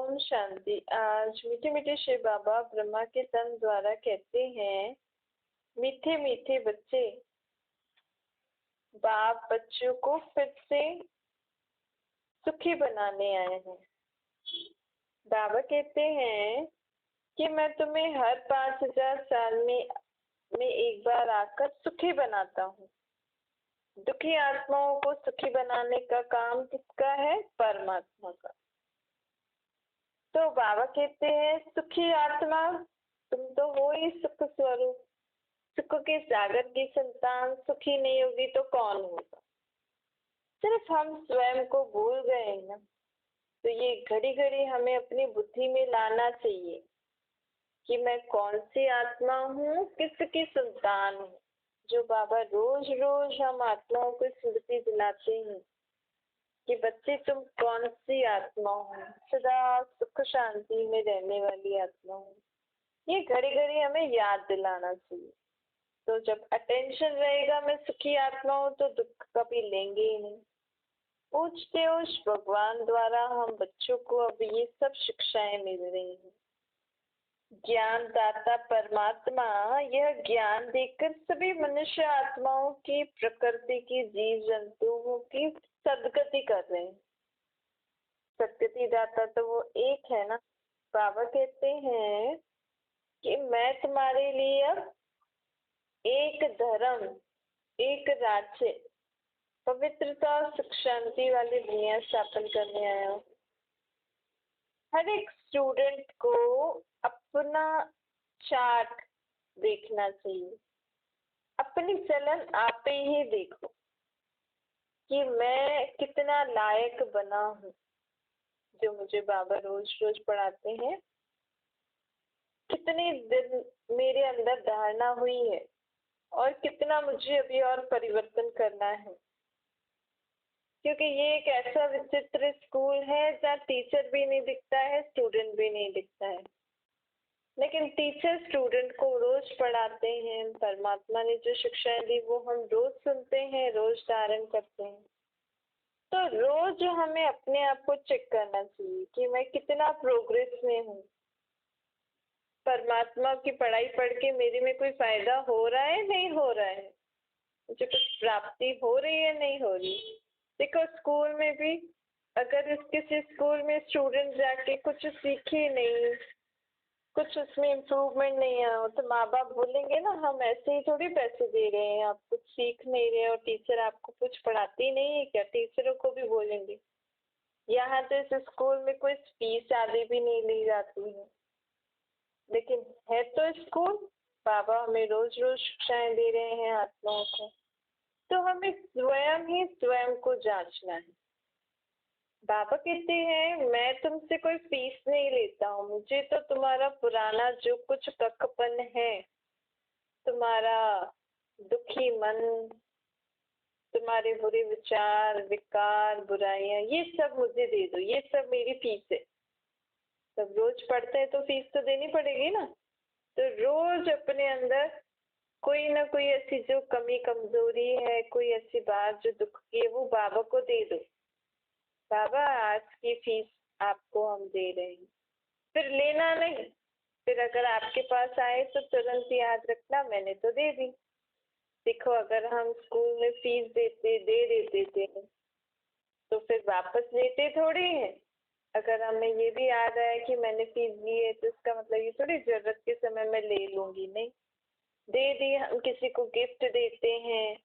ओम शांति। आज मीठे मीठे शिव बाबा ब्रह्मा के तन द्वारा कहते हैं, मीठे मीठे बच्चे, बाप बच्चों को फिर से सुखी बनाने आए हैं। बाबा कहते हैं कि मैं तुम्हें हर 5000 साल में एक बार आकर सुखी बनाता हूँ। दुखी आत्माओं को सुखी बनाने का काम किसका है? परमात्मा का। तो बाबा कहते हैं, सुखी आत्मा तुम तो हो ही सुख स्वरूप, सुख के सागर की संतान। सुखी नहीं होगी तो कौन होगा? सिर्फ हम स्वयं को भूल गए ना। तो ये घड़ी घड़ी हमें अपनी बुद्धि में लाना चाहिए कि मैं कौन सी आत्मा हूँ, किसकी संतान हूँ। जो बाबा रोज रोज हम आत्माओं को स्मृति दिलाते हैं कि बच्चे तुम कौन सी आत्मा हो, सदा सुख शांति में रहने वाली आत्मा हो। ये घड़ी घड़ी हमें याद दिलाना चाहिए। तो जब अटेंशन रहेगा मैं सुखी आत्मा हूँ तो दुख कभी लेंगे ही नहीं। पूछते उस भगवान द्वारा हम बच्चों को अब ये सब शिक्षाएं मिल रही हैं। ज्ञान दाता परमात्मा यह ज्ञान देकर सभी मनुष्य आत्माओं की, प्रकृति की, जीव जंतुओं की सदगति कर रहे हैं। सदगति दाता तो वो एक है ना। बाबा कहते हैं कि मैं तुम्हारे लिए अब एक धर्म, एक राज्य, पवित्रता और सुख शांति वाली दुनिया स्थापन करने आया हूँ। हर एक स्टूडेंट को अपना चार्ट देखना चाहिए। अपनी चलन आप ही देखो कि मैं कितना लायक बना हूँ। जो मुझे बाबा रोज रोज पढ़ाते हैं, कितने दिन मेरे अंदर धारणा हुई है और कितना मुझे अभी और परिवर्तन करना है। क्योंकि ये एक ऐसा विचित्र स्कूल है जहाँ टीचर भी नहीं दिखता है, स्टूडेंट भी नहीं दिखता है, लेकिन टीचर स्टूडेंट को रोज पढ़ाते हैं। परमात्मा ने जो शिक्षाएं दी वो हम रोज सुनते हैं, रोज धारण करते हैं। तो रोज हमें अपने आप को चेक करना चाहिए कि मैं कितना प्रोग्रेस में हूँ। परमात्मा की पढ़ाई पढ़ के मेरे में कोई फायदा हो रहा है, नहीं हो रहा है? मुझे कुछ प्राप्ति हो रही है, नहीं हो रही? देखो स्कूल में भी अगर किसी स्कूल में स्टूडेंट जाके कुछ सीखे नहीं, कुछ उसमें इम्प्रूवमेंट नहीं आया तो माँ बाप बोलेंगे ना, हम ऐसे ही थोड़ी पैसे दे रहे हैं, आप कुछ सीख नहीं रहे और टीचर आपको कुछ पढ़ाती नहीं है क्या? टीचरों को भी बोलेंगे। यहाँ तो इस स्कूल में कोई फीस आदि भी नहीं ली जाती है, लेकिन है तो स्कूल। बाबा हमें रोज रोज शिक्षाएं दे रहे हैं आत्माओं को। तो हमें स्वयं ही स्वयं को जांचना है। बाबा कहते हैं, मैं तुमसे कोई फीस नहीं लेता हूँ। मुझे तो तुम्हारा पुराना जो कुछ कखपन है, तुम्हारा दुखी मन, तुम्हारे बुरे विचार, विकार, बुराइयां, ये सब मुझे दे दो। ये सब मेरी फीस है। सब रोज पढ़ते हैं तो फीस तो देनी पड़ेगी ना। तो रोज अपने अंदर कोई ना कोई ऐसी जो कमी कमजोरी है, कोई ऐसी बात जो दुख की है, वो बाबा को दे दो। बाबा आज की फीस आपको हम दे रहे हैं। फिर लेना नहीं। फिर अगर आपके पास आए तो तुरंत याद रखना, मैंने तो दे दी। देखो अगर हम स्कूल में फीस दे देते थे तो फिर वापस लेते थोड़ी है। अगर हमें ये भी याद आया कि मैंने फीस दी है तो इसका मतलब ये थोड़ी जरूरत के समय में ले लूंगी, नहीं। दे दी। हम किसी को गिफ्ट देते हैं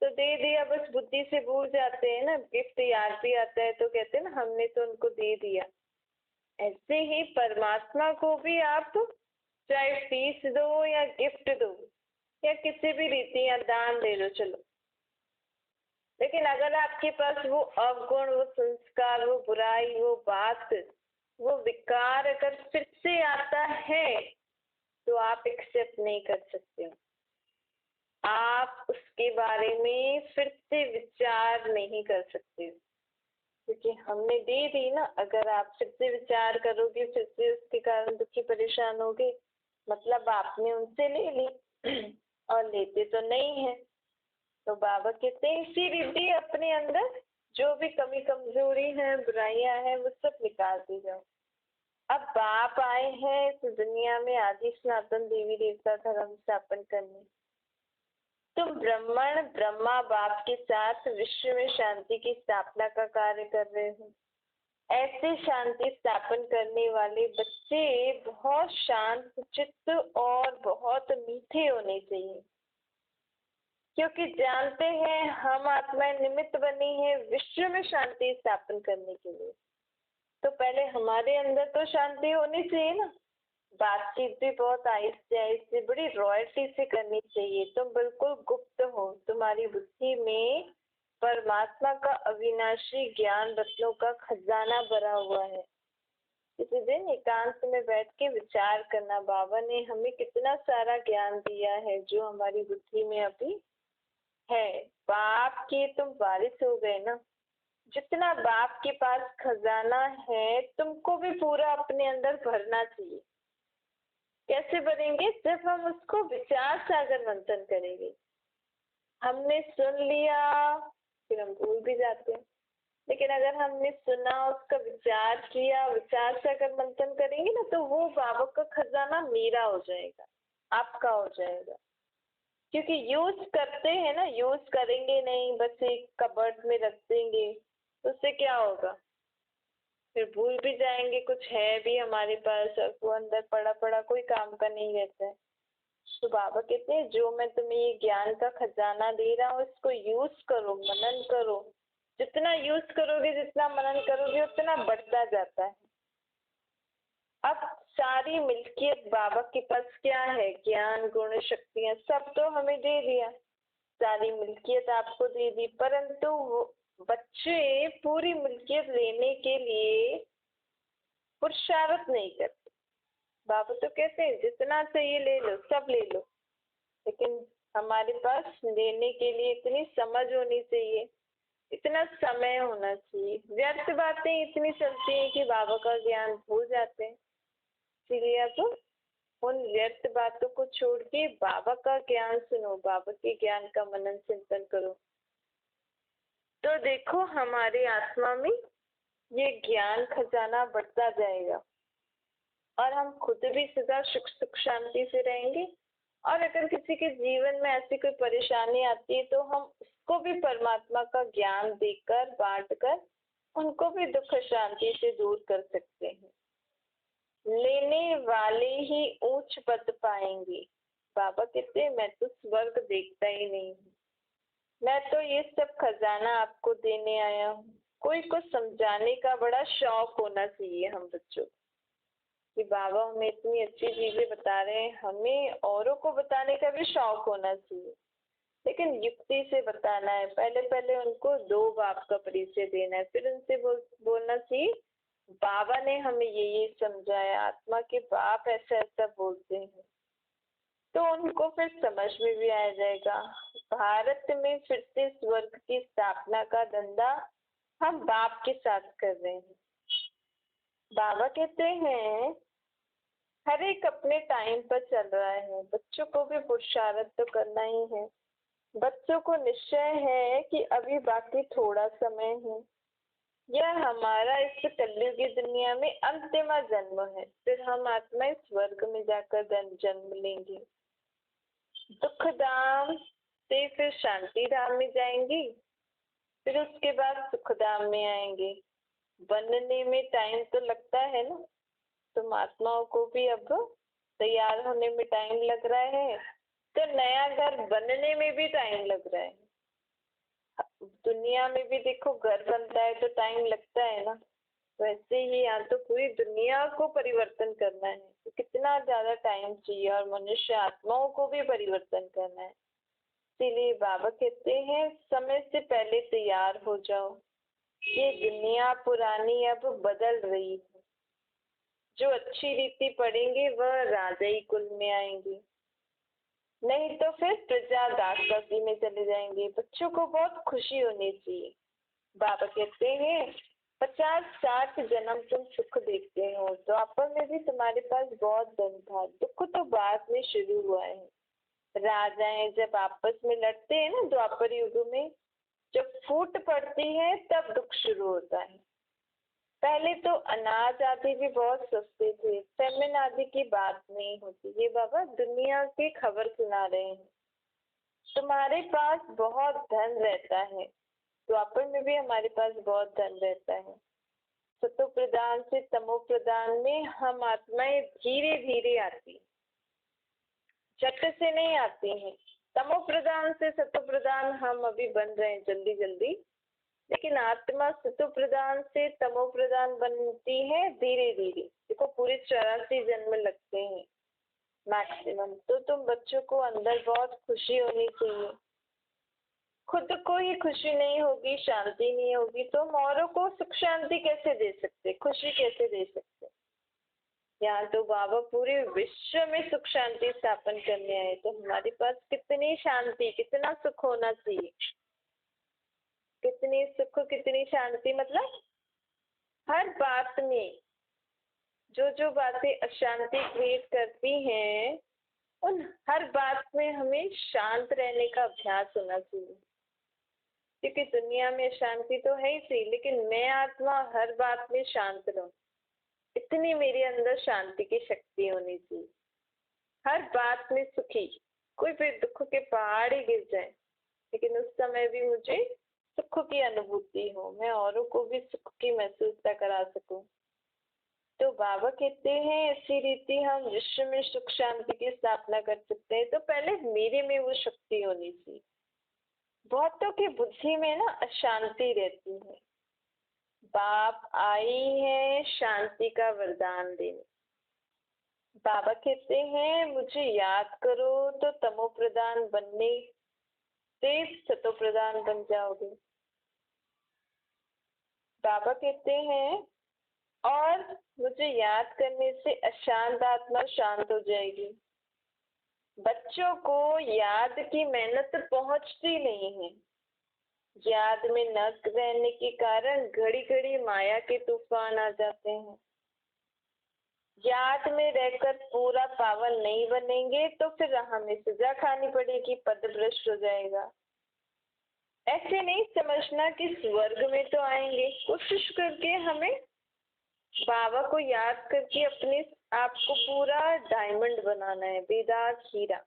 तो दे दिया, बस बुद्धि से भूल जाते हैं ना। गिफ्ट याद भी आता है तो कहते हैं ना, हमने तो उनको दे दिया। ऐसे ही परमात्मा को भी आप चाहे फीस दो या गिफ्ट दो या किसी भी रीति या दान दे दो, चलो, लेकिन अगर आपके पास वो अवगुण, वो संस्कार, वो बुराई, वो बात, वो विकार अगर फिर से आता है तो आप एक्सेप्ट नहीं कर सकते हो। आप उसके बारे में फिर से विचार नहीं कर सकते हो, क्योंकि हमने दे दी ना। अगर आप फिर से विचार करोगे, फिर से उसके कारण दुखी परेशान होगे, मतलब आपने उनसे ले ली और लेते तो नहीं है। तो बाबा कहते हैं इसीलिए अपने अंदर जो भी कमी कमजोरी है, बुराइयां हैं, वो सब निकालते जाओ। अब बाप आए हैं इस दुनिया में आदि सनातन देवी देवता धर्म स्थापन करने। तुम ब्राह्मण ब्रह्मा बाप के साथ विश्व में शांति की स्थापना का कार्य कर रहे हो। ऐसे शांति स्थापन करने वाले बच्चे बहुत शांत चित्त और बहुत मीठे होने चाहिए, क्योंकि जानते हैं हम आत्माएं निमित्त बनी है विश्व में शांति स्थापन करने के लिए। तो पहले हमारे अंदर तो शांति होनी चाहिए ना। बातचीत भी बहुत आहिस्ते आहिस्ते बड़ी रॉयल्टी से करनी चाहिए। तुम बिल्कुल गुप्त हो, तुम्हारी बुद्धि में परमात्मा का अविनाशी ज्ञान रत्नों का खजाना भरा हुआ है। किसी दिन एकांत में बैठ के विचार करना, बाबा ने हमें कितना सारा ज्ञान दिया है जो हमारी बुद्धि में अभी है। बाप के तुम वारिस हो गए ना। जितना बाप के पास खजाना है तुमको भी पूरा अपने अंदर भरना चाहिए। कैसे भरेंगे? जब हम उसको विचार सागर मंथन करेंगे। हमने सुन लिया फिर हम भूल भी जाते हैं, लेकिन अगर हमने सुना उसका विचार किया, विचार सागर मंथन करेंगे ना, तो वो बाबा का खजाना मेरा हो जाएगा, आपका हो जाएगा। क्योंकि यूज करते हैं ना, यूज करेंगे नहीं, बस एक कबर्ड में रख देंगे तो उससे क्या होगा? फिर भूल भी जाएंगे, कुछ है भी हमारे पास और वो अंदर पड़ा पड़ा कोई काम का नहीं रहता है। तो बाबा कहते हैं जो मैं तुम्हें ये ज्ञान का खजाना दे रहा हूँ इसको यूज करो, मनन करो। जितना यूज करोगे, जितना मनन करोगे, उतना बढ़ता जाता है। अब सारी मिल्कियत बाबा के पास क्या है? ज्ञान गुण शक्तियां सब तो हमें दे दिया, सारी मिल्कियत आपको दे दी, परंतु बच्चे पूरी मिल्कियत लेने के लिए पुरुषार्थ नहीं करते। बाबा तो कहते हैं जितना चाहिए ले लो, सब ले लो, लेकिन हमारे पास लेने के लिए इतनी समझ होनी चाहिए, इतना समय होना चाहिए। व्यर्थ बातें इतनी चलती हैं कि बाबा का ज्ञान भूल जाते हैं। इसीलिए तो उन व्यर्थ बातों को छोड़ के बाबा का ज्ञान सुनो, बाबा के ज्ञान का मनन चिंतन करो। तो देखो हमारी आत्मा में ये ज्ञान खजाना बढ़ता जाएगा और हम खुद भी सदा सुख सुख शांति से रहेंगे। और अगर किसी के जीवन में ऐसी कोई परेशानी आती है तो हम उसको भी परमात्मा का ज्ञान देकर बांटकर उनको भी दुख शांति से दूर कर सकते हैं। लेने वाले ही ऊंच पद पाएंगे। बाबा कहते हैं मैं तो स्वर्ग देखता ही नहीं हूँ, मैं तो ये सब खजाना आपको देने आया हूँ। कोई को समझाने का बड़ा शौक होना चाहिए हम बच्चों को कि बाबा हमें इतनी अच्छी चीजें बता रहे हैं, हमें औरों को बताने का भी शौक होना चाहिए, लेकिन युक्ति से बताना है। पहले पहले उनको दो बाप का परिचय देना है, फिर उनसे बोलना चाहिए बाबा ने हमें ये समझाया, आत्मा के बाप ऐसा ऐसा बोलते हैं, तो उनको फिर समझ में भी आ जाएगा। भारत में फिर से स्वर्ग की स्थापना का धंधा हम बाप के साथ कर रहे हैं। बाबा कहते हैं हर एक अपने टाइम पर चल रहा है, बच्चों को भी पुरुषार्थ तो करना ही है। बच्चों को निश्चय है कि अभी बाकी थोड़ा समय है, यह हमारा इस कलयुगी दुनिया में अंतिम जन्म है, फिर हम आत्माएं स्वर्ग में जाकर जन्म लेंगे। दुख धाम से फिर शांति धाम में जाएंगी, फिर उसके बाद सुख धाम में आएंगे। बनने में टाइम तो लगता है ना, तुम आत्माओं को भी अब तैयार होने में टाइम लग रहा है, तो नया घर बनने में भी टाइम लग रहा है। दुनिया में भी देखो घर बनता है तो टाइम लगता है ना, वैसे ही यहाँ तो पूरी दुनिया को परिवर्तन करना है तो कितना ज्यादा टाइम चाहिए, और मनुष्य आत्माओं को भी परिवर्तन करना है। इसीलिए बाबा कहते हैं समय से पहले तैयार हो जाओ, ये दुनिया पुरानी अब बदल रही है। जो अच्छी रीति पढ़ेंगे वह राजाई कुल में आएंगे, नहीं तो फिर प्रजा दासी में चले जाएंगे। बच्चों को बहुत खुशी होनी चाहिए। बाबा कहते हैं 50-60 जन्म तुम सुख देखते हो, द्वापर में भी तुम्हारे पास बहुत धन था, दुख तो बाद में शुरू हुआ है। राजाएं जब आपस में लड़ते हैं ना द्वापर युग में, जब फूट पड़ती है तब दुख शुरू होता है। पहले तो अनाज आदि भी बहुत सस्ते थे, फेमिन आदि की बात नहीं होती। ये बाबा दुनिया की खबर सुना रहे हैं। तुम्हारे पास बहुत धन रहता है, द्वापर में भी हमारे पास बहुत धन रहता है। सतो प्रदान से तमो प्रदान में हम आत्माएं धीरे धीरे आती, झट से नहीं आती हैं। तमो प्रदान से सतो प्रदान हम अभी बन रहे हैं जल्दी जल्दी, लेकिन आत्मा सतो प्रदान से तमो प्रदान बनती है धीरे धीरे। देखो पूरे 84 जन्म लगते हैं मैक्सिमम। तो तुम बच्चों को अंदर बहुत खुशी होनी चाहिए। खुद को ही खुशी नहीं होगी, शांति नहीं होगी, तो हम औरों को सुख शांति कैसे दे सकते, खुशी कैसे दे सकते। यहाँ तो बाबा पूरे विश्व में सुख शांति स्थापन करने आए, तो हमारे पास कितनी शांति, कितना सुख होना चाहिए। कितनी सुख, कितनी शांति, मतलब हर बात में जो जो बातें अशांति क्रिएट करती हैं, उन हर बात में हमें शांत रहने का अभ्यास होना चाहिए। क्योंकि दुनिया में शांति तो है ही सही, लेकिन मैं आत्मा हर बात में शांत रहूं, इतनी मेरे अंदर शांति की शक्ति होनी चाहिए। हर बात में सुखी, कोई भी दुख के पहाड़ ही गिर जाए, लेकिन उस समय भी मुझे सुख की अनुभूति हो, मैं औरों को भी सुख की महसूसता करा सकूं। तो बाबा कहते हैं इसी रीति हम विश्व में सुख शांति की स्थापना कर सकते हैं। तो पहले मेरे में वो शक्ति होनी चाहिए। बहुतों की बुद्धि में ना अशांति रहती है। बाप आई है शांति का वरदान देने। बाबा कहते हैं मुझे याद करो तो तमो प्रदान बनने से सतो प्रदान बन जाओगे। बाबा कहते हैं और मुझे याद करने से अशांत आत्मा शांत हो जाएगी। बच्चों को याद की मेहनत पहुंचती नहीं है। याद में न रहने के कारण घड़ी घड़ी माया के तूफान आ जाते हैं। याद में रहकर पूरा पावन नहीं बनेंगे तो फिर हमें सजा खानी पड़ेगी, पद भ्रष्ट हो जाएगा। ऐसे नहीं समझना कि स्वर्ग में तो आएंगे। कोशिश करके हमें बाबा को याद करके अपने आप को पूरा डायमंड बनाना है, बेदाग हीरा।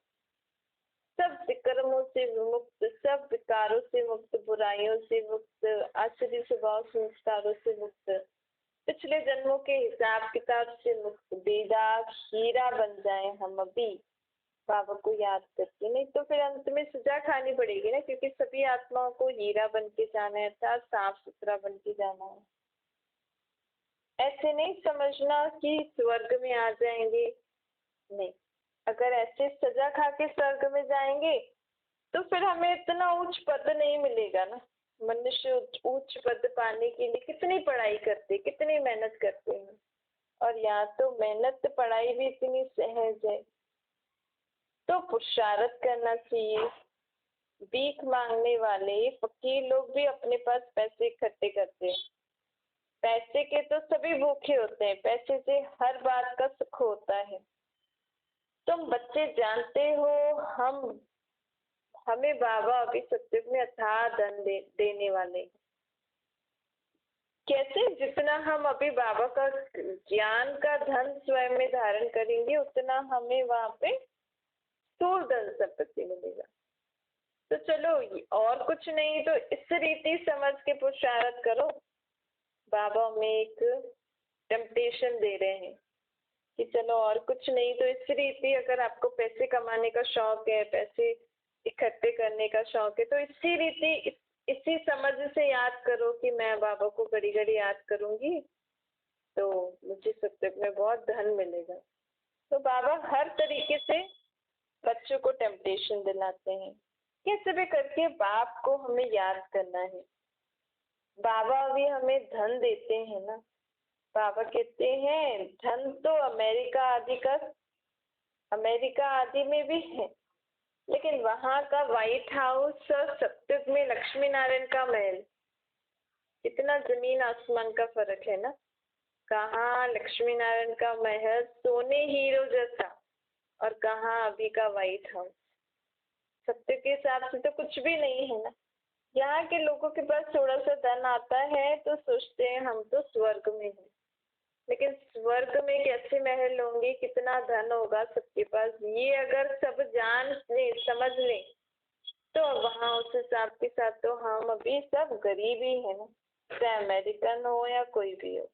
सब विक्रमों से मुक्त, सब विकारों से मुक्त, बुराइयों से मुक्त, आसुरी स्वभाव संस्कारों से मुक्त, पिछले जन्मों के हिसाब किताब से मुक्त, बेदाग हीरा बन जाए हम अभी बाबा को याद करके। नहीं तो फिर अंत में सजा खानी पड़ेगी ना, क्योंकि सभी आत्माओं को हीरा बन के जाना है, अर्थात साफ सुथरा बन के जाना है। ऐसे नहीं समझना कि स्वर्ग में आ जाएंगे, नहीं। अगर ऐसे सजा खा के स्वर्ग में जाएंगे तो फिर हमें इतना उच्च पद नहीं मिलेगा ना। मनुष्य उच्च पद पाने के लिए कितनी पढ़ाई करते, कितनी मेहनत करते हैं, और यहाँ तो मेहनत पढ़ाई भी इतनी सहज है। तो पुरुषार्थ करना चाहिए। भीख मांगने वाले फकीर लोग भी अपने पास पैसे इकट्ठे करते हैं। पैसे के तो सभी भूखे होते हैं, पैसे से हर बात का सुख होता है। तुम बच्चे जानते हो हमें बाबा अभी सत्युग में अथाह धन देने वाले हैं। कैसे? जितना हम अभी बाबा का ज्ञान का धन स्वयं में धारण करेंगे, उतना हमें वहां पे स्थूल धन संपत्ति मिलेगा। तो चलो और कुछ नहीं तो इस रीति समझ के पुरुषार्थ करो। बाबा हमें एक टेम्पटेशन दे रहे हैं कि चलो और कुछ नहीं तो इस रीति, अगर आपको पैसे कमाने का शौक है, पैसे इकट्ठे करने का शौक है, तो इसी रीति इसी समझ से याद करो कि मैं बाबा को घड़ी घड़ी याद करूंगी तो मुझे सत्युग में बहुत धन मिलेगा। तो बाबा हर तरीके से बच्चों को टेम्पटेशन दिलाते हैं। कैसे भी करके बाप को हमें याद करना है। बाबा भी हमें धन देते हैं ना। बाबा कहते हैं धन तो अमेरिका आदि में भी है, लेकिन वहां का व्हाइट हाउस और सत्युग में लक्ष्मी नारायण का महल, इतना जमीन आसमान का फर्क है ना। कहाँ लक्ष्मी नारायण का महल सोने हीरो जैसा, और कहाँ अभी का व्हाइट हाउस। सत्य के हिसाब से तो कुछ भी नहीं है ना। यहाँ के लोगों के पास थोड़ा सा धन आता है तो सोचते हैं हम तो स्वर्ग में हैं, लेकिन स्वर्ग में कैसे महल होंगे, कितना धन होगा सबके पास, ये अगर सब जान ले समझ ले तो वहाँ उस हिसाब के साथ तो हम अभी सब गरीब ही है ना, चाहे अमेरिकन हो या कोई भी हो।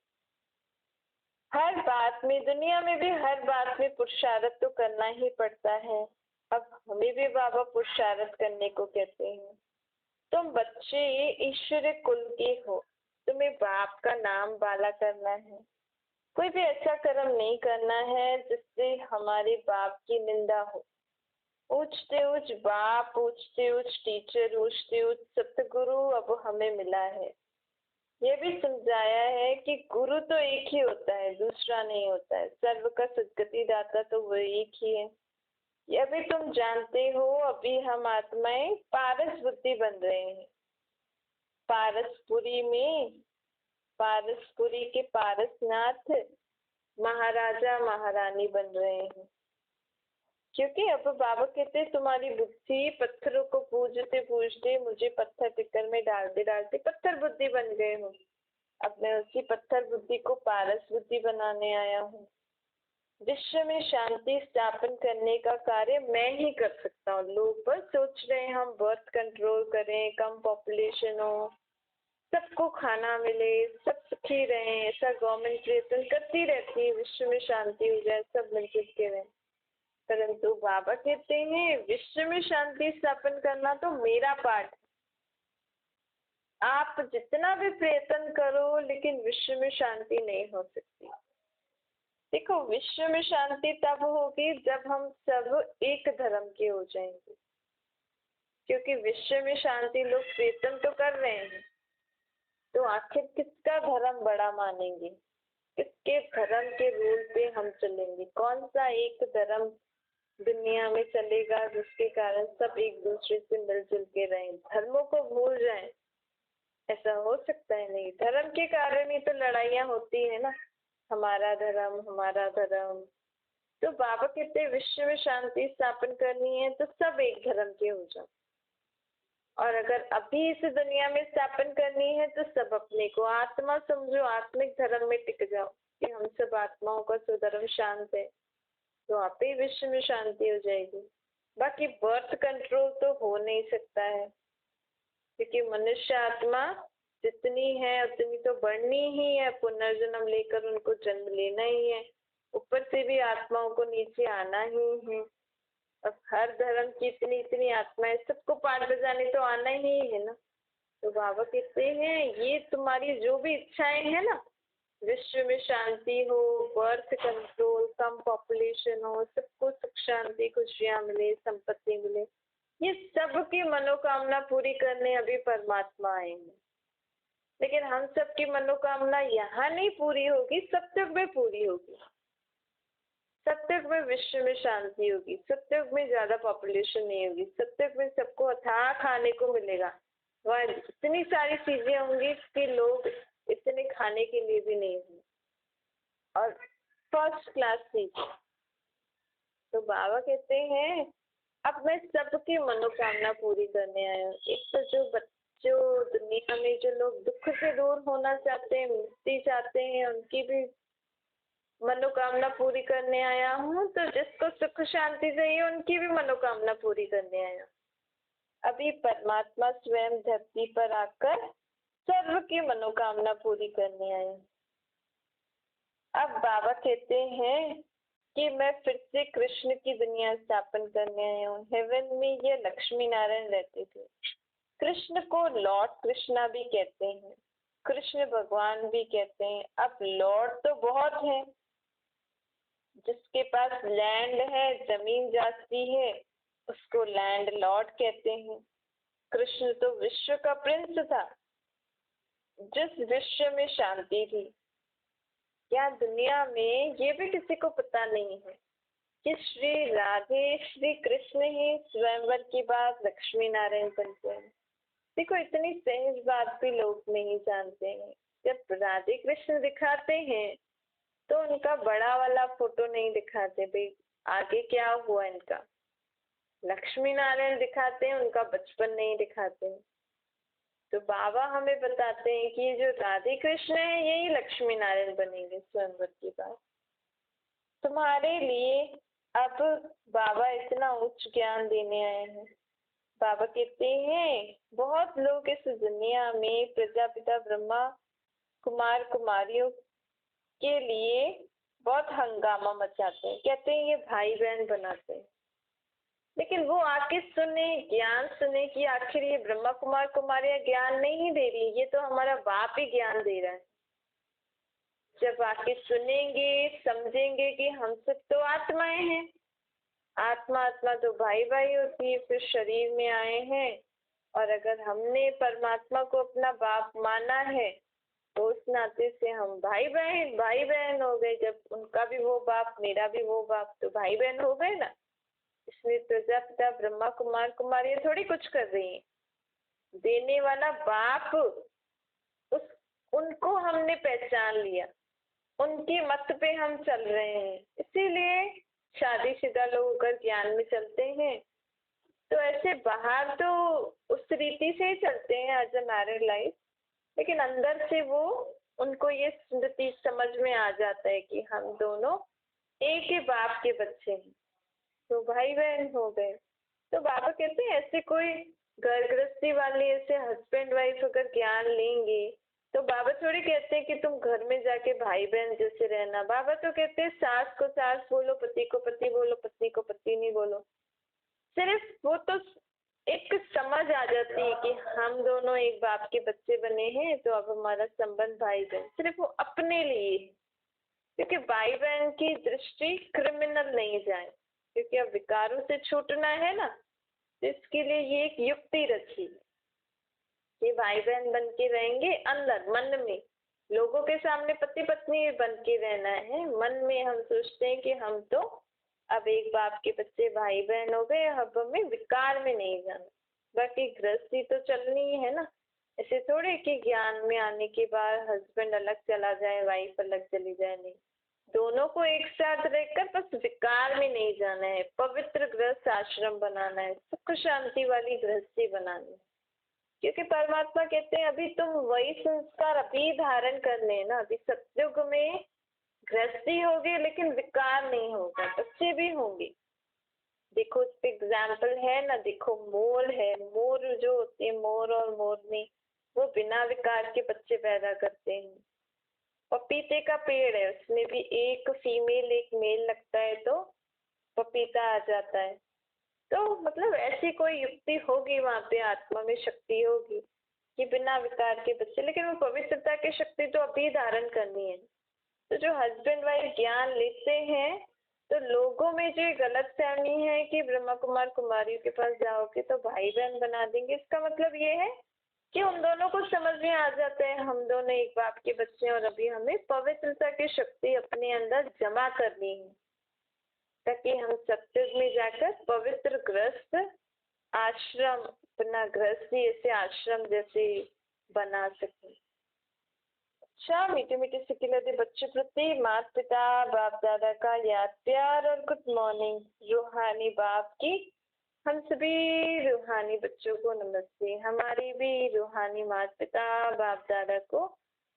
हर बात में, दुनिया में भी हर बात में पुरुषार्थ तो करना ही पड़ता है। अब हमें भी बाबा पुरुषार्थ करने को कहते हैं। तुम बच्चे ईश्वर कुल के हो, तुम्हें बाप का नाम बाला करना है, कोई भी ऐसा कर्म नहीं करना है जिससे हमारे बाप की निंदा हो। ऊंचते ऊंच बाप, ऊंचते ऊंच टीचर, ऊंचते ऊंच सतगुरु अब हमें मिला है। ये भी समझाया है कि गुरु तो एक ही होता है, दूसरा नहीं होता है। सर्व का सद्गति दाता तो वो एक ही है। ये भी तुम जानते हो, अभी हम आत्माएं पारस बुद्धि बन रहे हैं। पारसपुरी में, पारसपुरी के पारसनाथ महाराजा महारानी बन रहे हैं, क्योंकि अब बाबा कहते तुम्हारी बुद्धि पत्थरों को पूजते पूजते मुझे पत्थर टिक्कर में डालते डालते पत्थर बुद्धि बन गए हो। अब मैं उसी पत्थर बुद्धि को पारस बुद्धि बनाने आया हूँ। विश्व में शांति स्थापन करने का कार्य मैं ही कर सकता हूँ। लोग बस सोच रहे हैं हम बर्थ कंट्रोल करें, कम पॉपुलेशन हो, सबको खाना मिले, सब सुखी रहे, ऐसा गवर्नमेंट प्रयत्न करती रहती है, विश्व में शांति हो जाए, सब मिलजुल के रहें। परंतु बाबा कहते हैं विश्व में शांति स्थापन करना तो मेरा पार्ट है। आप जितना भी प्रयत्न करो लेकिन विश्व में शांति नहीं हो सकती। देखो, विश्व में शांति तब होगी जब हम सब एक धर्म के हो जाएंगे, क्योंकि विश्व में शांति लोग प्रयत्न तो कर रहे हैं, तो आखिर किसका धर्म बड़ा मानेंगे, किसके धर्म के रूल पे हम चलेंगे? कौन सा एक धर्म दुनिया में चलेगा जिसके कारण सब एक दूसरे से मिलजुल के रहें, धर्मों को भूल जाएं? ऐसा हो सकता है नहीं। धर्म के कारण ही तो लड़ाइयाँ होती है ना, हमारा धर्म हमारा धर्म। तो बाबा कहते हैं विश्व में शांति स्थापन करनी है तो सब एक धर्म के हो जाओ, और अगर अभी इस दुनिया में स्थापन करनी है तो सब अपने को आत्मा समझो, आत्मिक धर्म में टिक जाओ कि हम सब आत्माओं का स्वधर्म शांत है, तो आप ही विश्व में शांति हो जाएगी। बाकी बर्थ कंट्रोल तो हो नहीं सकता है, क्योंकि मनुष्य आत्मा जितनी है उतनी तो बढ़नी ही है, पुनर्जन्म लेकर उनको जन्म लेना ही है, ऊपर से भी आत्माओं को नीचे आना ही है। अब हर धर्म की इतनी इतनी आत्माएं, सबको पाठ बजाने तो आना ही है ना। तो बाबा कहते हैं ये तुम्हारी जो भी इच्छाएं है ना, विश्व में शांति हो, बर्थ कंट्रोल, कम पॉपुलेशन हो, सबको सुख शांति खुशियां मिले, संपत्ति मिले, ये सबकी मनोकामना पूरी करने अभी परमात्मा आएंगे। लेकिन हम सबकी मनोकामना यहाँ नहीं पूरी होगी, सत्युग में पूरी होगी। सत्युग में विश्व में शांति होगी, सत्युग में ज्यादा पॉपुलेशन नहीं होगी, सत्युग में सबको अथाह खाने को मिलेगा। वहाँ इतनी सारी चीजें होंगी कि लोग इतने खाने के लिए भी नहीं होंगे, और फर्स्ट क्लास चीज। तो बाबा कहते हैं अब मैं सबकी मनोकामना पूरी करने आया हूँ। एक तो जो दुनिया में जो लोग दुख से दूर होना चाहते हैं, मुक्ति चाहते हैं, उनकी भी मनोकामना पूरी करने आया हूँ। तो जिसको सुख शांति चाहिए उनकी भी मनोकामना पूरी करने आया। अभी परमात्मा स्वयं धरती पर आकर सर्व की मनोकामना पूरी करने आया। अब बाबा कहते हैं कि मैं फिर से कृष्ण की दुनिया स्थापन करने आया हूँ। हेवन में ये लक्ष्मी नारायण रहते थे। कृष्ण को लॉर्ड कृष्णा भी कहते हैं, कृष्ण भगवान भी कहते हैं। अब लॉर्ड तो बहुत है, जिसके पास लैंड है, जमीन जाती है, उसको लैंड लॉर्ड कहते हैं। कृष्ण तो विश्व का प्रिंस था, जिस विश्व में शांति थी। क्या दुनिया में ये भी किसी को पता नहीं है कि श्री राधे श्री कृष्ण ही स्वयंवर की बात लक्ष्मी नारायण बनते हैं। देखो, इतनी सहज बात भी लोग नहीं जानते हैं। जब राधे कृष्ण दिखाते हैं तो उनका बड़ा वाला फोटो नहीं दिखाते, भाई आगे क्या हुआ इनका। लक्ष्मी नारायण दिखाते हैं, उनका बचपन नहीं दिखाते हैं। तो बाबा हमें बताते हैं कि ये जो राधे कृष्ण है यही लक्ष्मी नारायण बनेंगे स्वयंवर की बात। तुम्हारे लिए अब बाबा इतना उच्च ज्ञान देने आए हैं। बाबा कहते हैं बहुत लोग इस दुनिया में प्रजापिता ब्रह्मा कुमार कुमारियों के लिए बहुत हंगामा मचाते हैं, कहते हैं ये भाई बहन बनाते हैं। लेकिन वो आके सुने, ज्ञान सुने कि आखिर ये ब्रह्मा कुमार कुमारियां ज्ञान नहीं दे रही, ये तो हमारा बाप ही ज्ञान दे रहा है। जब आके सुनेंगे, समझेंगे कि हम सब तो आत्माएं हैं, आत्मा आत्मा तो भाई भाई होती है, फिर शरीर में आए हैं, और अगर हमने परमात्मा को अपना बाप माना है तो उस नाते से हम भाई बहन हो गए। जब उनका भी वो बाप, मेरा भी वो बाप, तो भाई बहन हो गए ना। इसलिए प्रजापिता ब्रह्मा कुमार कुमारी थोड़ी कुछ कर रही है, देने वाला बाप, उस उनको हमने पहचान लिया, उनके मत पे हम चल रहे हैं। इसीलिए शादीशुदा लोग अगर ज्ञान में चलते हैं तो ऐसे बाहर तो उस रीति से ही चलते हैं एज अ मैरिड लाइफ, लेकिन अंदर से वो उनको ये स्मृति समझ में आ जाता है कि हम दोनों एक ही बाप के बच्चे हैं, तो भाई बहन हो गए। तो बाबा कहते हैं ऐसे कोई घर गृहस्थी वाले ऐसे हस्बैंड वाइफ अगर ज्ञान लेंगे तो बाबा थोड़ी कहते हैं कि तुम घर में जाके भाई बहन जैसे रहना। बाबा तो कहते हैं सास को सास बोलो, पति को पति बोलो, पत्नी को पति नहीं बोलो। सिर्फ वो तो एक समझ आ जाती है कि हम दोनों एक बाप के बच्चे बने हैं, तो अब हमारा संबंध भाई बहन, सिर्फ वो अपने लिए, क्योंकि भाई बहन की दृष्टि क्रिमिनल नहीं जाए, क्योंकि अब विकारों से छूटना है ना। तो इसके लिए ये एक युक्ति रखी कि भाई बहन बन के रहेंगे, अंदर मन में लोगों के सामने पति पत्नी बन के रहना है, मन में हम सोचते हैं कि हम तो अब एक बाप के बच्चे भाई बहन हो गए, अब हमें विकार में नहीं जाना। बाकी गृहस्थी तो चलनी ही है ना, ऐसे थोड़े कि ज्ञान में आने के बाद हस्बैंड अलग चला जाए, वाइफ अलग चली जाए, नहीं, दोनों को एक साथ रहकर बस विकार में नहीं जाना है, पवित्र गृहस्थ आश्रम बनाना है, सुख शांति वाली गृहस्थी बनानी है। क्योंकि परमात्मा कहते हैं अभी तुम वही संस्कार अभी धारण करने हैं ना। अभी सतयुग में गृहस्थी होगी लेकिन विकार नहीं होगा, बच्चे भी होंगे। देखो उस पे एग्जाम्पल है ना, देखो मोर है, मोर जो होते हैं, मोर और मोरनी, वो बिना विकार के बच्चे पैदा करते हैं। पपीते का पेड़ है, उसमें भी एक फीमेल एक मेल लगता है तो पपीता आ जाता है। तो मतलब ऐसी कोई युक्ति होगी, वहां पे आत्मा में शक्ति होगी कि बिना विकार के बच्चे, लेकिन वो पवित्रता की शक्ति तो अभी धारण करनी है। तो जो हस्बैंड वाइफ ज्ञान लेते हैं तो लोगों में जो गलत फहमी है कि ब्रह्मा कुमार कुमारियों के पास जाओगे तो भाई बहन बना देंगे, इसका मतलब ये है कि उन दोनों को समझ में आ जाते हैं हम दोनों एक बाप के बच्चे हैं, और अभी हमें पवित्रता की शक्ति अपने अंदर जमा करनी है ताकि हम सत्युग में जाकर पवित्र गृहस्थ आश्रम, अपना गृहस्थी ऐसे आश्रम जैसे बना सके। अच्छा, मीठे मीठे से खिलते बच्चों प्रति माता पिता बाप दादा का याद प्यार और गुड मॉर्निंग। रूहानी बाप की हम सभी रूहानी बच्चों को नमस्ते। हमारी भी रूहानी माता पिता बाप दादा को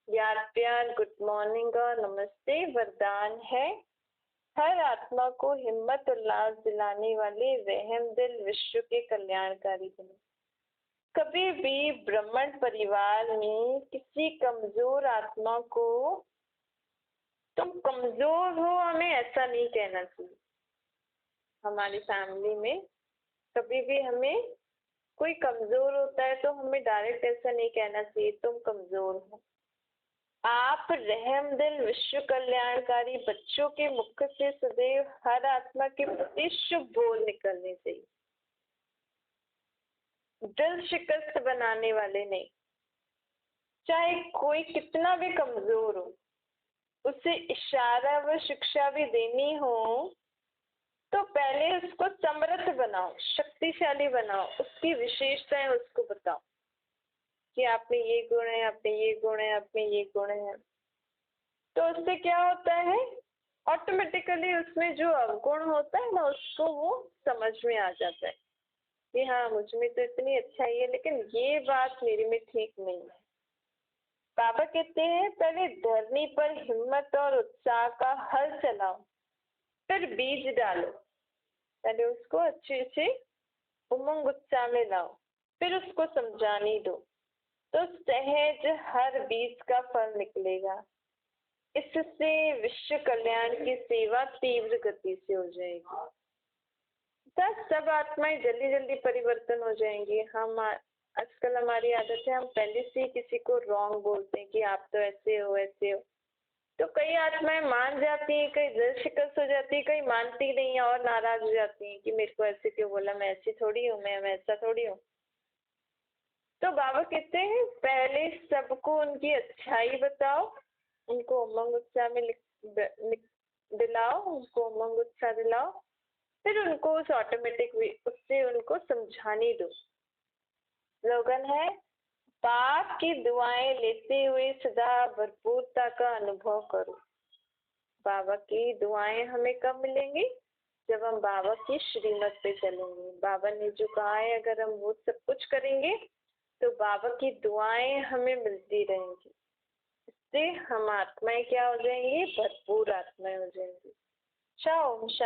याद प्यार गुड मॉर्निंग और नमस्ते। वरदान है हर आत्मा को हिम्मत उल्लास दिलाने वाले रहम दिल विश्व के कल्याणकारी बने। कभी भी ब्राह्मण परिवार में किसी कमजोर आत्मा को तुम कमजोर हो हमें ऐसा नहीं कहना चाहिए। हमारी फैमिली में कभी भी हमें कोई कमजोर होता है तो हमें डायरेक्ट ऐसा नहीं कहना चाहिए तुम कमजोर हो। आप रहम दिल विश्व कल्याणकारी बच्चों के मुख से सदैव हर आत्मा के प्रति शुभ बोल निकलने चाहिए, दिल शिकस्त बनाने वाले नहीं। चाहे कोई कितना भी कमजोर हो, उसे इशारा व शिक्षा भी देनी हो तो पहले उसको समर्थ बनाओ, शक्तिशाली बनाओ, उसकी विशेषताएं उसको बताओ कि आप में ये गुण है, आप में ये गुण है, आप में ये गुण है। तो उससे क्या होता है, ऑटोमेटिकली उसमें जो अवगुण होता है ना उसको वो समझ में आ जाता है। कि हाँ मुझ में तो इतनी अच्छाई है लेकिन ये बात मेरे में ठीक नहीं है। बाबा कहते हैं पहले धरनी पर हिम्मत और उत्साह का हल चलाओ, फिर बीज डालो। पहले उसको अच्छे से उमंग उत्साह में लाओ, फिर उसको समझाने दो, तो सहज हर बीज का फल निकलेगा। इससे विश्व कल्याण की सेवा तीव्र गति से हो जाएगी। सब आत्माएं जल्दी जल्दी परिवर्तन हो जाएंगी। हम आजकल हमारी आदत है हम पहले से ही किसी को रॉन्ग बोलते हैं कि आप तो ऐसे हो ऐसे हो। तो कई आत्माएं मान जाती हैं, कई दिल शिकस्त हो जाती है, कई मानती नहीं है और नाराज हो जाती हैं कि मेरे को ऐसे क्यों बोला, मैं ऐसी थोड़ी हूँ, मैं ऐसा थोड़ी हूँ। तो बाबा कहते हैं पहले सबको उनकी अच्छाई बताओ, उनको उमंग उत्साह में दिलाओ, उनको उमंग उत्साह दिलाओ, फिर उनको उस ऑटोमेटिक उससे उनको समझाने दो। स्लोगन है पाप की दुआएं लेते हुए सदा भरपूरता का अनुभव करो। बाबा की दुआएं हमें कब मिलेंगी? जब हम बाबा की श्रीमत पे चलेंगे। बाबा ने जो कहा है अगर हम वो सब कुछ करेंगे तो बाबा की दुआएं हमें मिलती रहेंगी। इससे हम आत्माएं क्या हो जाएंगी? भरपूर आत्माएं हो जाएंगी। ओम शांति।